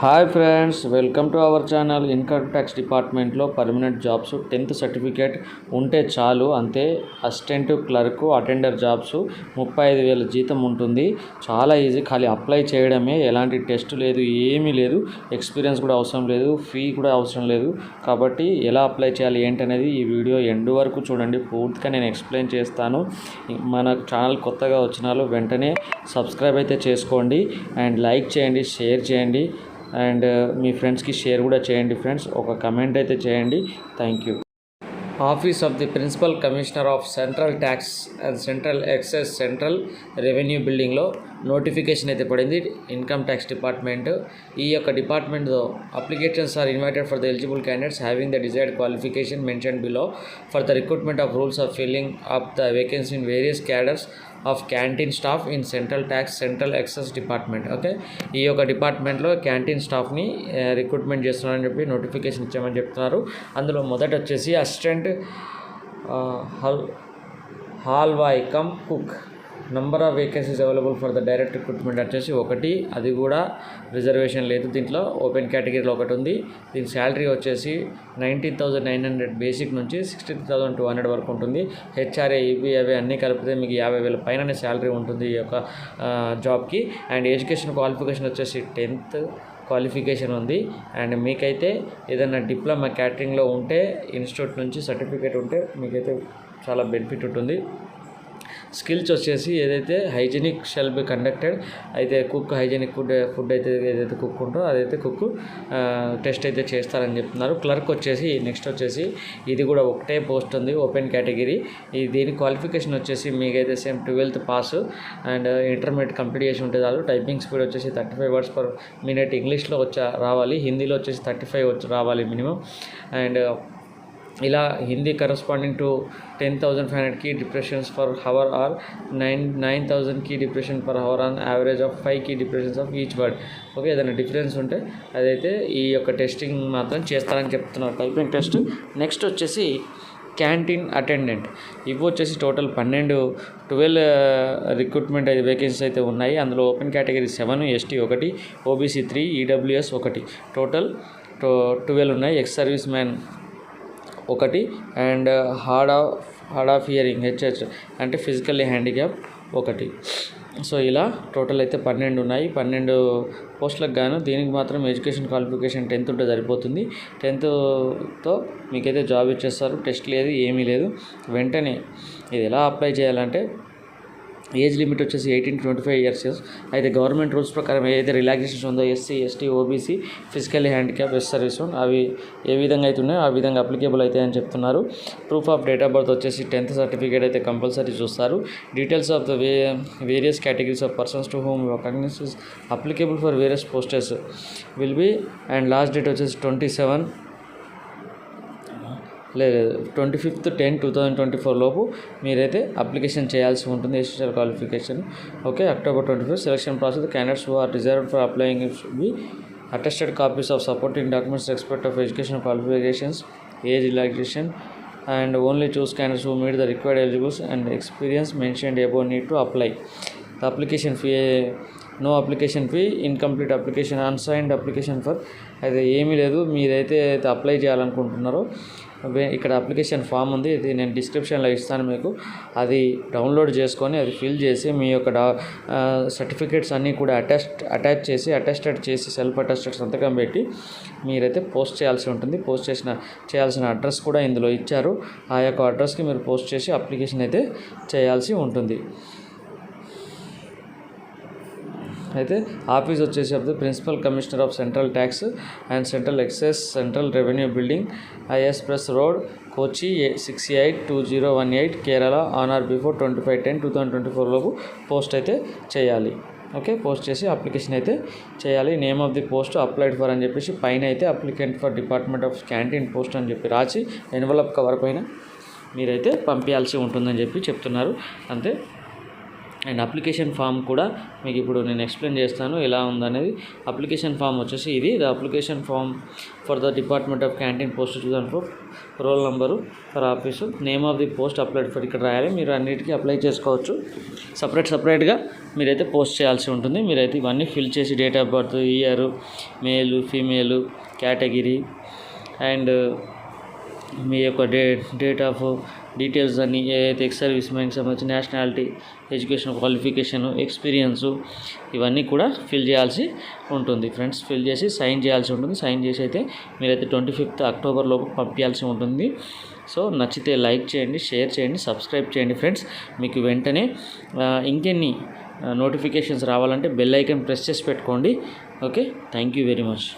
Hi friends, welcome to our channel. Income tax డిపార్ట్మెంట్లో permanent jobs 10th certificate ఉంటే చాలు, అంతే. అసిస్టెంట్, క్లర్క్, అటెండర్ జాబ్స్ 35,000 జీతం ఉంటుంది. చాలా ఈజీ, ఖాళీ అప్లై చేయడమే. ఎలాంటి టెస్ట్ లేదు, ఏమీ లేదు. ఎక్స్పీరియన్స్ కూడా అవసరం లేదు, ఫీ కూడా అవసరం లేదు. కాబట్టి ఎలా అప్లై చేయాలి ఏంటనేది ఈ వీడియో ఎండ్ వరకు చూడండి. పూర్తిగా నేను ఎక్స్ప్లెయిన్ చేస్తాను. మన ఛానల్ కొత్తగా వచ్చిన వాళ్ళు వెంటనే సబ్స్క్రైబ్ అయితే చేసుకోండి అండ్ లైక్ చేయండి, షేర్ చేయండి అండ్ మీ ఫ్రెండ్స్కి షేర్ కూడా చేయండి. ఫ్రెండ్స్, ఒక కమెంట్ అయితే చేయండి. Thank you. Office of the principal commissioner of central tax and central excise central revenue బిల్డింగ్లో నోటిఫికేషన్ అయితే పడింది. ఇన్కమ్ ట్యాక్స్ డిపార్ట్మెంట్, ఈ యొక్క డిపార్ట్మెంట్తో applications are invited for the eligible candidates having the desired qualification mention below for the recruitment of rules of filling up the vacancy in various cadres of canteen staff in central tax central excise department. Okay, ఈ యొక్క డిపార్ట్మెంట్లో canteen స్టాఫ్ని recruitment చేస్తున్నారని చెప్పి notification ఇచ్చామని చెప్తున్నారు. అందులో మొదట వచ్చేసి assistant halwai cum cook. Number of vacancies available for the direct recruitment వచ్చేసి 1, అది కూడా రిజర్వేషన్ లేదు. దీంట్లో ఓపెన్ కేటగిరీలో 1 ఉంది. దీని శాలరీ వచ్చేసి 19,900 బేసిక్ నుంచి 63,200 వరకు ఉంటుంది. హెచ్ఆర్ఏ, ఈబీ అవి అన్నీ కలిపితే మీకు 50,000 పైననే శాలరీ ఉంటుంది ఈ యొక్క జాబ్కి. అండ్ ఎడ్యుకేషన్ క్వాలిఫికేషన్ వచ్చేసి 10th క్వాలిఫికేషన్ ఉంది. అండ్ మీకైతే ఏదైనా డిప్లొమా క్యాటరింగ్లో ఉంటే, ఇన్స్టిట్యూట్ నుంచి సర్టిఫికేట్ ఉంటే మీకైతే చాలా బెనిఫిట్ ఉంటుంది. స్కిల్స్ వచ్చేసి ఏదైతే హైజీనిక్ షెల్ బి కండక్టెడ్, అయితే కుక్ హైజీనిక్ ఫుడ్ అయితే ఏదైతే కుక్ ఉంటుందో అదైతే కుక్ టెస్ట్ అయితే చేస్తారని చెప్తున్నారు. క్లర్క్ వచ్చేసి నెక్స్ట్ వచ్చేసి ఇది కూడా ఒకటే పోస్ట్ ఉంది, ఓపెన్ కేటగిరీ. దీని క్వాలిఫికేషన్ వచ్చేసి మీకైతే same 12th pass and intermediate complete చేసి ఉంటే చాలు. టైపింగ్ స్పీడ్ వచ్చేసి 35 words per minute ఇంగ్లీష్లో రావాలి, హిందీలో వచ్చేసి 35 రావాలి మినిమం. అండ్ ఇలా Hindi corresponding to 10,500 key depressions per hour or 9,000 key depression per hour on average of 5 key depressions of each word. Okay, ఏదైనా డిఫరెన్స్ ఉంటే అదైతే ఈ యొక్క టెస్టింగ్ మాత్రం చేస్తారని చెప్తున్నారు, టైపింగ్ టెస్ట్. నెక్స్ట్ వచ్చేసి క్యాంటీన్ అటెండెంట్. ఇవి వచ్చేసి టోటల్ 12 రిక్రూట్మెంట్ అయితే వేకెన్సీస్ అయితే ఉన్నాయి. అందులో open category 7, ST 1, OBC 3, EWS 1, total 12 ఉన్నాయి. Ex service man 1 and hard of hearing HH అంటే ఫిజికల్లీ హ్యాండిక్యాప్ 1. సో ఇలా టోటల్ అయితే 12 ఉన్నాయి. 12 పోస్టులకు గాను దీనికి మాత్రం ఎడ్యుకేషన్ క్వాలిఫికేషన్ 10th ఉంటే సరిపోతుంది. 10thతో మీకైతే జాబ్ ఇచ్చేస్తారు. టెస్ట్ లేదు, ఏమీ లేదు. వెంటనే ఇది ఎలా అప్లై చేయాలంటే ఏజ్ లిమిట్ వచ్చేసి 18 to 25 years. అయితే గవర్నమెంట్ రూల్స్ ప్రకారం ఏదైతే రిలాక్సేషన్ ఉందో SC, ST, OBC, physically handicap, ex service అవి ఏ విధంగా అయితే ఉన్నాయో ఆ విధంగా అప్లికేబుల్ అయితే అని చెప్తున్నారు. Proof of date of birth వచ్చేసి 10th సర్టిఫికేట్ అయితే కంపల్సరీ చూస్తారు. Details of the various categories of persons to whom concessions is applicable for various posts will be. And last date వచ్చేసి 25th 10, 2024 లోపు మీరైతే అప్లికేషన్ చేయాల్సి ఉంటుంది. SSL qualification. Okay, October 25th selection process. Candidates who are reserved for applying be attested copies of supporting documents respect of education qualifications, age relaxation and only choose candidates who meet the required eligibles and experience mentioned above need to apply. The application fee, no application fee, incomplete application, unsigned application for. అయితే ఏమీ లేదు. మీరైతే apply చేయాలనుకుంటున్నారో ఇక్కడ application form ఉంది, ఇది నేను డిస్క్రిప్షన్లో ఇస్తాను మీకు. అది డౌన్లోడ్ చేసుకొని అది ఫిల్ చేసి మీ యొక్క సర్టిఫికేట్స్ అన్నీ కూడా అటాచ్ చేసి సెల్ఫ్ అటెస్టెడ్ సంతకం పెట్టి మీరైతే పోస్ట్ చేయాల్సి ఉంటుంది. చేయాల్సిన అడ్రస్ కూడా ఇందులో ఇచ్చారు. ఆ యొక్క అడ్రస్కి మీరు పోస్ట్ చేసి అప్లికేషన్ అయితే చేయాల్సి ఉంటుంది. అయితే ఆఫీస్ వచ్చేసి of the principal commissioner of central tax and central excise central revenue building, IS press road, Kochi 682018, Kerala, on or before 25/10/2024 లోపు పోస్ట్ అయితే చేయాలి. ఓకే, పోస్ట్ చేసి అప్లికేషన్ అయితే చేయాలి. Name of the post applied for అని చెప్పేసి పైన అయితే applicant for department of canteen post అని చెప్పి రాసి ఎన్వలప్ కవర్ పైన మీరైతే పంపించాల్సి ఉంటుందని చెప్పి చెప్తున్నారు. అంతే. అండ్ అప్లికేషన్ ఫామ్ కూడా మీకు ఇప్పుడు నేను ఎక్స్ప్లెయిన్ చేస్తాను ఎలా ఉందనేది. అప్లికేషన్ ఫామ్ వచ్చేసి ఇది the application form for the department of canteen post 2004, roll number for office, name of the post applied for ఇక్కడ రాయాలి. మీరు అన్నిటికీ అప్లై చేసుకోవచ్చు. సపరేట్గా మీరైతే పోస్ట్ చేయాల్సి ఉంటుంది. మీరైతే ఇవన్నీ ఫిల్ చేసి డేట్ ఆఫ్ బర్త్, ఇయర్, మేలు, ఫీమేలు, కేటగిరీ అండ్ మీ యొక్క డేట్ ఆఫ్ డీటెయిల్స్ అన్నీ ఏదైతే ఎక్స్ సర్వీస్ మ్యాన్కి సంబంధించి నేషనాలిటీ, ఎడ్యుకేషన్ క్వాలిఫికేషను, ఎక్స్పీరియన్సు ఇవన్నీ కూడా ఫిల్ చేయాల్సి ఉంటుంది ఫ్రెండ్స్. ఫిల్ చేసి సైన్ చేయాల్సి ఉంటుంది. సైన్ చేసి అయితే మీరైతే 25th October లోపు పంపించాల్సి ఉంటుంది. సో నచ్చితే లైక్ చేయండి, షేర్ చేయండి, సబ్స్క్రైబ్ చేయండి ఫ్రెండ్స్. మీకు వెంటనే ఇంకెన్ని నోటిఫికేషన్స్ రావాలంటే బెల్ ఐకాన్ ప్రెస్ చేసి పెట్టుకోండి. Okay, thank you very much.